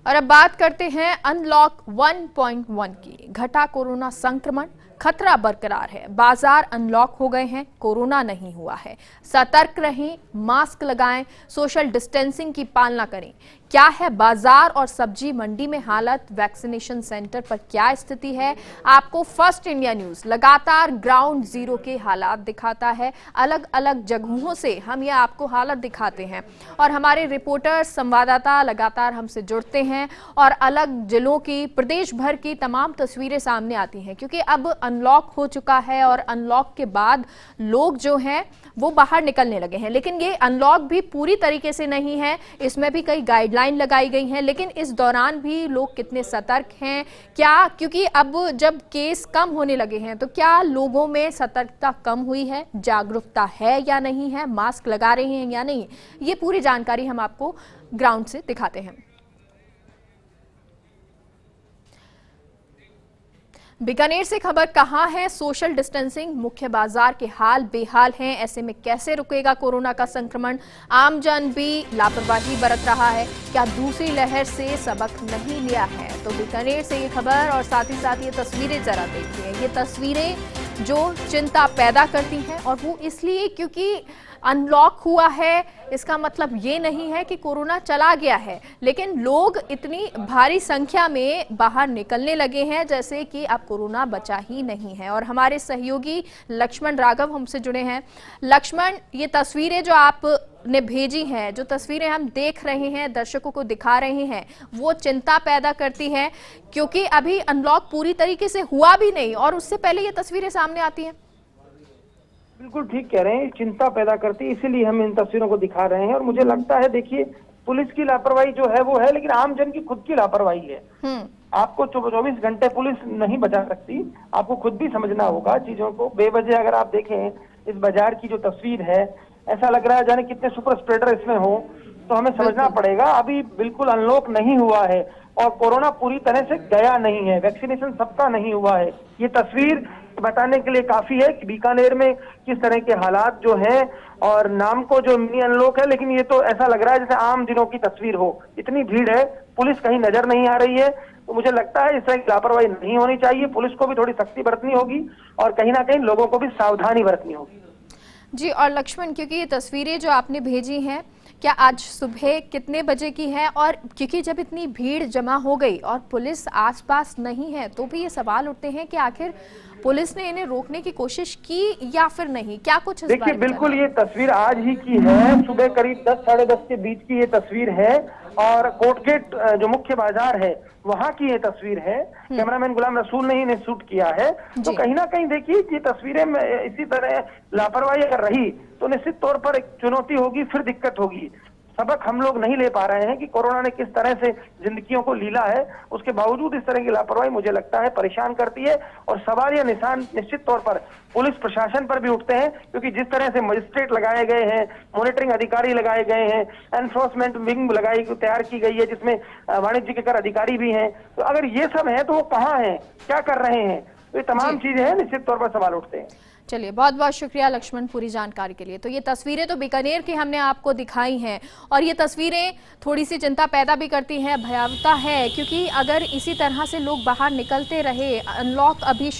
और अब बात करते हैं अनलॉक 1.1 की। घटा कोरोना संक्रमण, खतरा बरकरार है। बाजार अनलॉक हो गए हैं, कोरोना नहीं हुआ है। सतर्क रहें, मास्क लगाएं, सोशल डिस्टेंसिंग की पालना करें। क्या है बाजार और सब्जी मंडी में हालत, वैक्सीनेशन सेंटर पर क्या स्थिति है, आपको फर्स्ट इंडिया न्यूज लगातार ग्राउंड जीरो के हालात दिखाता है। अलग अलग जगहों से हम ये आपको हालत दिखाते हैं और हमारे रिपोर्टर संवाददाता लगातार हमसे जुड़ते हैं और अलग जिलों की, प्रदेश भर की तमाम तस्वीरें सामने आती हैं, क्योंकि अब अनलॉक हो चुका है और अनलॉक के बाद लोग जो हैं वो बाहर निकलने लगे हैं। लेकिन ये अनलॉक भी पूरी तरीके से नहीं है, इसमें भी कई गाइडलाइन लगाई गई हैं। लेकिन इस दौरान भी लोग कितने सतर्क हैं, क्या, क्योंकि अब जब केस कम होने लगे हैं तो क्या लोगों में सतर्कता कम हुई है, जागरूकता है या नहीं है, मास्क लगा रहे हैं या नहीं, ये पूरी जानकारी हम आपको ग्राउंड से दिखाते हैं। बीकानेर से खबर कहां है सोशल डिस्टेंसिंग, मुख्य बाजार के हाल बेहाल हैं। ऐसे में कैसे रुकेगा कोरोना का संक्रमण, आमजन भी लापरवाही बरत रहा है, क्या दूसरी लहर से सबक नहीं लिया है? तो बीकानेर से ये खबर और साथ ही साथ ये तस्वीरें जरा देखिए। ये तस्वीरें जो चिंता पैदा करती हैं, और वो इसलिए क्योंकि अनलॉक हुआ है, इसका मतलब ये नहीं है कि कोरोना चला गया है, लेकिन लोग इतनी भारी संख्या में बाहर निकलने लगे हैं जैसे कि अब कोरोना बचा ही नहीं है। और हमारे सहयोगी लक्ष्मण राघव हमसे जुड़े हैं। लक्ष्मण, ये तस्वीरें जो आपने भेजी हैं, जो तस्वीरें हम देख रहे हैं, दर्शकों को दिखा रहे हैं, वो चिंता पैदा करती हैं क्योंकि अभी अनलॉक पूरी तरीके से हुआ भी नहीं और उससे पहले ये तस्वीरें सामने आती हैं। बिल्कुल ठीक कह रहे हैं, चिंता पैदा करती है, इसीलिए हम इन तस्वीरों को दिखा रहे हैं। और मुझे लगता है, देखिए, पुलिस की लापरवाही जो है वो है, लेकिन आम जन की खुद की लापरवाही है। आपको 24 घंटे पुलिस नहीं बचा सकती, आपको खुद भी समझना होगा चीजों को। बेवजह अगर आप देखें इस बाजार की जो तस्वीर है, ऐसा लग रहा है जाने कितने सुपर स्प्रेडर इसमें हो, तो हमें समझना पड़ेगा अभी बिल्कुल अनलॉक नहीं हुआ है और कोरोना पूरी तरह से गया नहीं है, वैक्सीनेशन सबका नहीं हुआ है। ये तस्वीर बताने के लिए काफी है कि बीकानेर में किस तरह के हालात जो हैं, और नाम को जो मिनी अनलॉक है, लेकिन ये तो ऐसा लग रहा है जैसे आम दिनों की तस्वीर हो। इतनी भीड़ है, पुलिस कहीं नजर नहीं आ रही है, तो मुझे लगता है इस तरह की लापरवाही नहीं होनी चाहिए। पुलिस को भी थोड़ी सख्ती बरतनी होगी और कहीं ना कहीं लोगों को भी सावधानी बरतनी होगी। जी, और लक्ष्मण, क्योंकि ये तस्वीरें जो आपने भेजी हैं, क्या आज सुबह कितने बजे की है? और क्योंकि जब इतनी भीड़ जमा हो गई और पुलिस आसपास नहीं है, तो भी ये सवाल उठते हैं कि आखिर पुलिस ने इन्हें रोकने की कोशिश की या फिर नहीं, क्या कुछ? देखिए, बिल्कुल ये तस्वीर आज ही की है, सुबह करीब 10 साढ़े 10 के बीच की ये तस्वीर है और कोटगेट जो मुख्य बाजार है वहां की ये तस्वीर है। कैमरामैन गुलाम रसूल ने इन्हें शूट किया है। तो कहीं ना कहीं देखिए, ये तस्वीरें में इसी तरह लापरवाही अगर रही तो निश्चित तौर पर एक चुनौती होगी, फिर दिक्कत होगी। सबक हम लोग नहीं ले पा रहे हैं कि कोरोना ने किस तरह से जिंदगियों को लीला है, उसके बावजूद इस तरह की लापरवाही मुझे लगता है परेशान करती है। और सवाल या निशान निश्चित तौर पर पुलिस प्रशासन पर भी उठते हैं, क्योंकि जिस तरह से मजिस्ट्रेट लगाए गए हैं, मॉनिटरिंग अधिकारी लगाए गए हैं, एनफोर्समेंट विंग तैयार की गई है जिसमें वाणिज्यिक कर अधिकारी भी हैं, तो अगर ये सब है तो वो कहाँ हैं, क्या कर रहे हैं? तो ये तमाम चीजें हैं, निश्चित तौर पर सवाल उठते हैं। चलिए, बहुत बहुत शुक्रिया लक्ष्मण पूरी जानकारी के लिए। तो ये तस्वीरें तो बीकानेर की हमने आपको दिखाई हैं और ये तस्वीरें थोड़ी सी चिंता पैदा भी करती हैं, भयावहता है, क्योंकि अगर इसी तरह से लोग बाहर निकलते रहे, अनलॉक अभी